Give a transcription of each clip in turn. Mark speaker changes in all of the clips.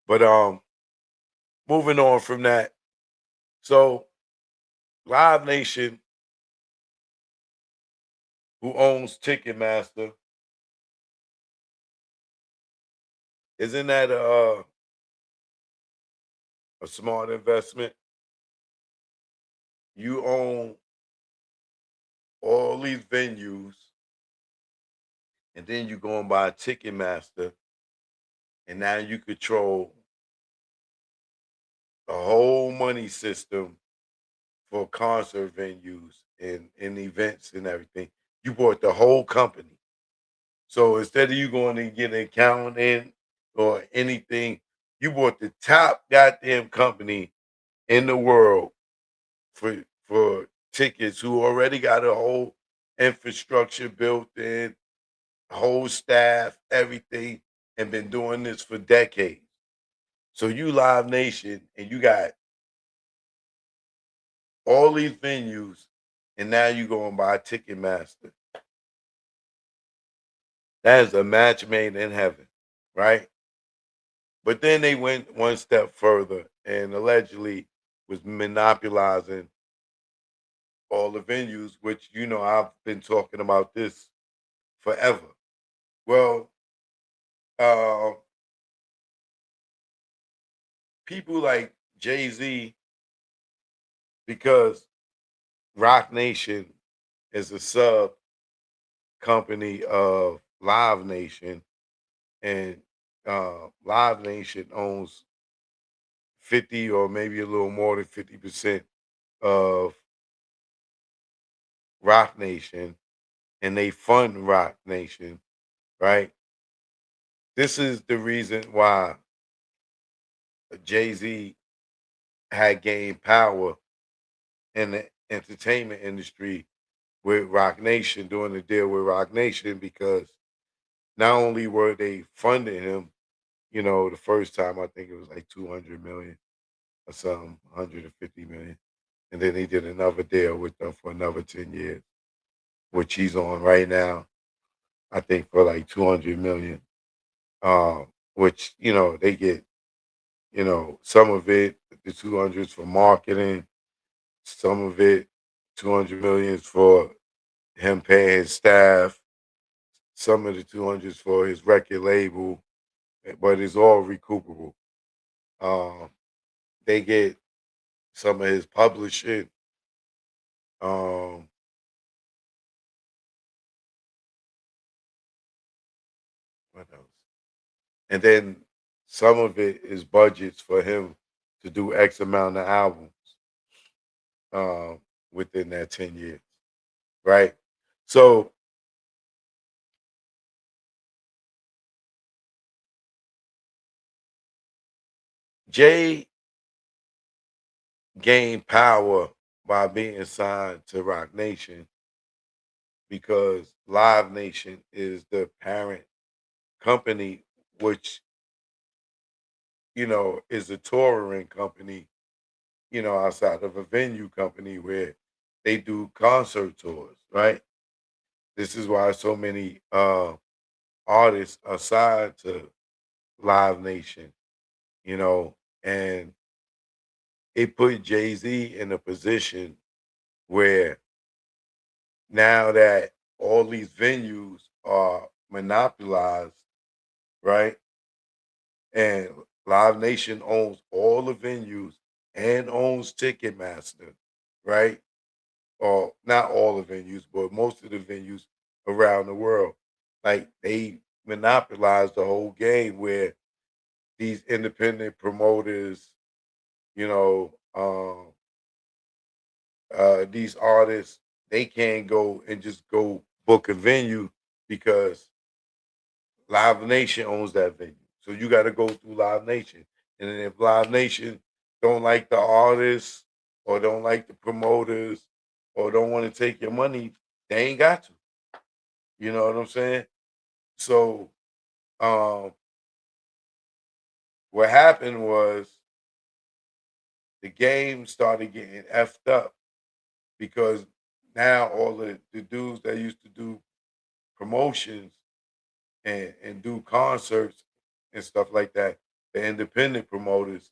Speaker 1: But moving on from that, so Live Nation, who owns Ticketmaster, isn't that a smart investment? You own all these venues, and then you go and buy Ticketmaster, and now you control the whole money system for concert venues and events and everything. You bought the whole company. So instead of you going and getting an accountant or anything, you bought the top goddamn company in the world for tickets who already got a whole infrastructure built in, whole staff, everything, and been doing this for decades. So you Live Nation and you got all these venues, and now you go and buy Ticketmaster. That is a match made in heaven, right? But then they went one step further and allegedly was monopolizing all the venues, which I've been talking about this forever. Well, uh, people like Jay Z, because Roc Nation is a sub company of Live Nation, and Live Nation owns 50 or maybe a little more than 50% of Roc Nation, and they fund Roc Nation, right? This is the reason why Jay Z had gained power in the entertainment industry with Roc Nation, doing the deal with Roc Nation, because not only were they funding him, the first time I think it was like 200 million or something, 150 million. And then he did another deal with them for another 10 years, which he's on right now, I think for like 200 million. Which, they get, some of it, the 200s for marketing, some of it, 200 millions for him paying his staff, some of the 200s for his record label, but it's all recoupable. Um, they get some of his publishing, um, what else? And then some of it is budgets for him to do X amount of albums um, within that 10 years, right? So Jay gained power by being signed to Roc Nation because Live Nation is the parent company, which, is a touring company, outside of a venue company where they do concert tours, right? This is why so many artists are signed to Live Nation, you know, and it put Jay Z in a position where now that all these venues are monopolized, right? And Live Nation owns all the venues and owns Ticketmaster, right? Or not all the venues, but most of the venues around the world. Like they monopolize the whole game where these independent promoters, you know, these artists, they can't go and just go book a venue because Live Nation owns that venue. So you got to go through Live Nation. And then if Live Nation don't like the artists or don't like the promoters or don't want to take your money, they ain't got to. You know what I'm saying? So um, what happened was the game started getting effed up because now all the dudes that used to do promotions and do concerts and stuff like that, the independent promoters,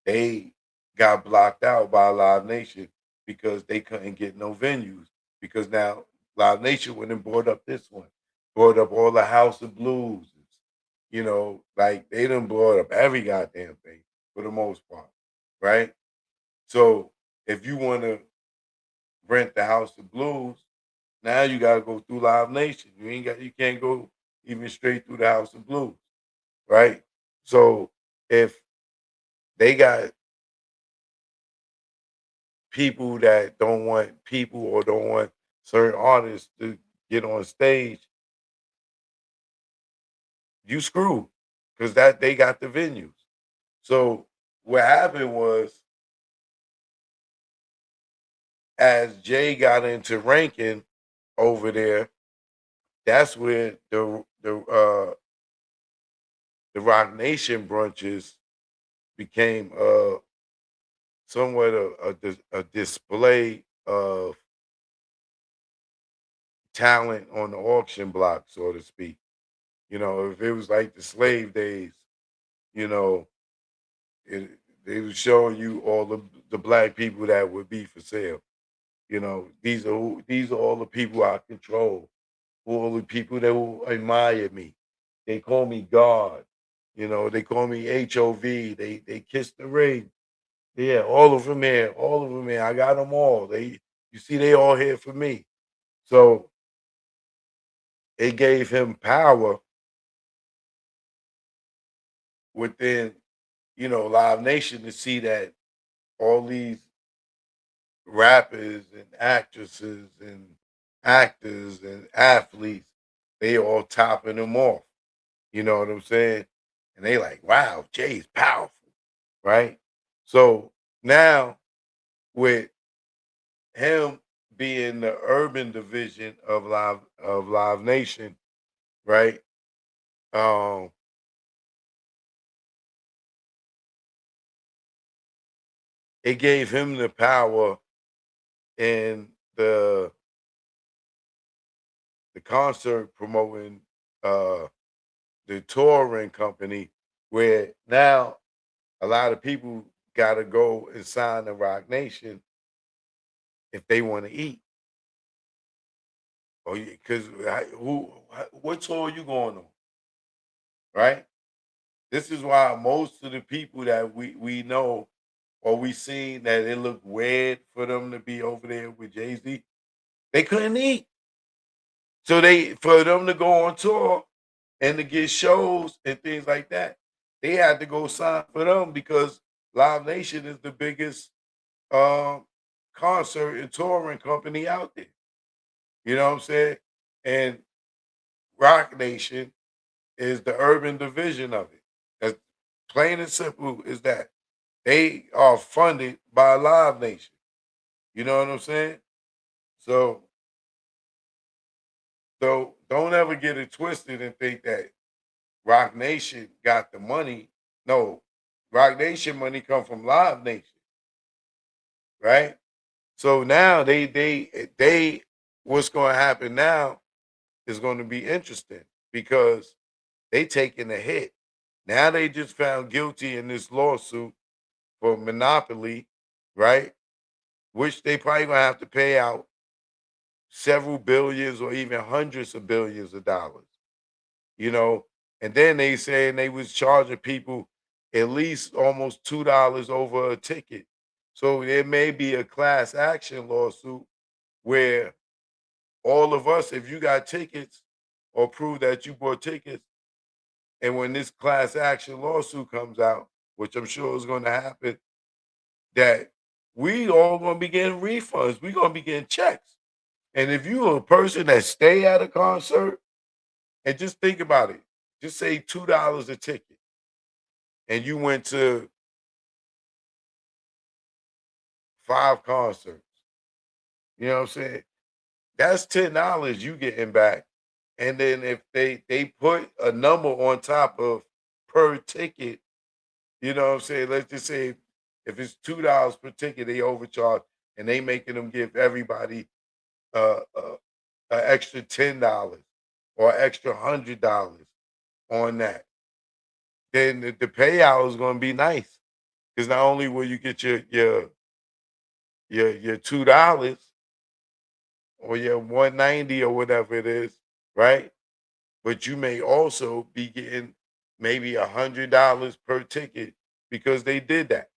Speaker 1: they got blocked out by Live Nation because they couldn't get no venues. Because now Live Nation went and brought up this one, brought up all the House of Blues. Like they done brought up every goddamn thing for the most part, right? So if you want to rent the House of Blues, now you gotta go through Live Nation. You can't go even straight through the House of Blues, right? So if they got people that don't want people or don't want certain artists to get on stage, you screwed because that they got the venues. So what happened was as Jay got into ranking over there, that's where the Rock Nation brunches became somewhat a display of talent on the auction block, so to speak. If it was like the slave days, you know, it, they was showing you all the black people that would be for sale. These are all the people I control. All the people that will admire me. They call me God. They call me HOV. They kiss the ring. Yeah, all of them here. All of them here. I got them all. You see, they all here for me. So it gave him power within, Live Nation to see that all these rappers and actresses and actors and athletes, they all topping them off. You know what I'm saying? And they like, wow, Jay's powerful, right? So now with him being the urban division of Live Nation, right? Um, it gave him the power in the concert promoting uh the touring company where now a lot of people gotta go and sign the Rock Nation if they want to eat. Or because what tour you going on, right? This is why most of the people that we know or we seen that it looked weird for them to be over there with Jay-Z, they couldn't eat. So they for them to go on tour and to get shows and things like that, they had to go sign for them because Live Nation is the biggest um concert and touring company out there. You know what I'm saying? And Rock Nation is the urban division of it. As plain and simple is that. They are funded by Live Nation. You know what I'm saying? So don't ever get it twisted and think that Rock Nation got the money. No, Rock Nation money come from Live Nation, right? So now they what's going to happen now is going to be interesting because they taking a hit. Now they just found guilty in this lawsuit for monopoly, right? Which they probably gonna have to pay out several billions or even hundreds of billions of dollars, you know. And then they saying they was charging people at least almost $2 over a ticket. So there may be a class action lawsuit where all of us, if you got tickets or prove that you bought tickets, and when this class action lawsuit comes out, which I'm sure is going to happen, that we all going to be getting refunds. We going to be getting checks. And if you a person that stay at a concert and just think about it, just say $2 a ticket, and you went to 5 concerts. You know what I'm saying? That's $10 you getting back. And then if they put a number on top of per ticket, you know what I'm saying? Let's just say if it's $2 per ticket, they overcharge and they making them give everybody an extra $10 or extra $100 on that. then the payout is gonna be nice. Because not only will you get your $2 or your 190 or whatever it is, right? But you may also be getting maybe $100 per ticket because they did that.